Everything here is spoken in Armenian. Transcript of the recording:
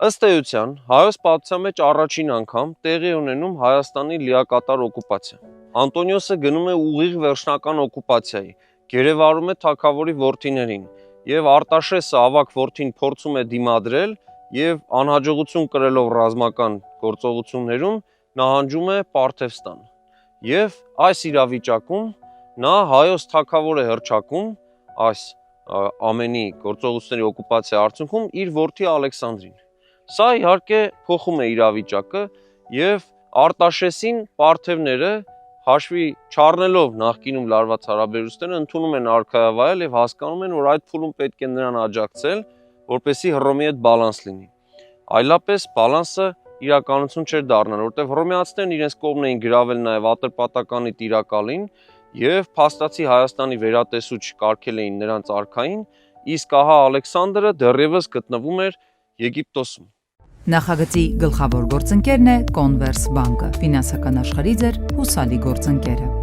Ըստ էության, հայոց պատմության մեջ առաջին անգամ տեղի ունենում Հայաստանի լիակատար օկուպացիա։ Անտոնիոսը գնում է ուղիղ վերջնական օկուպացիայի, գերեվարում է թագավորի որդիներին, եւ Արտաշեսը ավագ որդին փորձում է դիմադրել եւ անհաջողություն կրելով ռազմական գործողություններում նահանջում է Պարթևստան։ Եվ այս իրավիճակում նա հայոց թագավոր է հռչակում այս ամենի գործողությունների օկուպացիայի արդյունքում իր որդի Ալեքսանդրին։ Սա իհարկե փոխում է իրավիճակը եւ Արտաշեսին պարթևները հաշվի չառնելով նախկինում լարված հարաբերությունները ընդունում են արքայավայել եւ հասկանում են, որ այդ փուլում պետք է նրան աջակցել, որպեսզի Հռոմի հետ բալանս լինի։ Այլապես բալանսը իրականություն չէր դառնալ, որտեղ հռոմեացիներն իրենց կողմն էին գրավել նաեւ Ատրպատականի տիրակալին եւ փաստացի Հայաստանի վերատեսուչ կարգել էին նրանց արքային, իսկ ահա Ալեքսանդրը դեռևս գտնվում էր Եգիպտոսում։ Նախագծի գլխավոր գործընկերն է Converse բանկը, ֆինանսական աշխարհի ձեր հուսալի գործընկերը։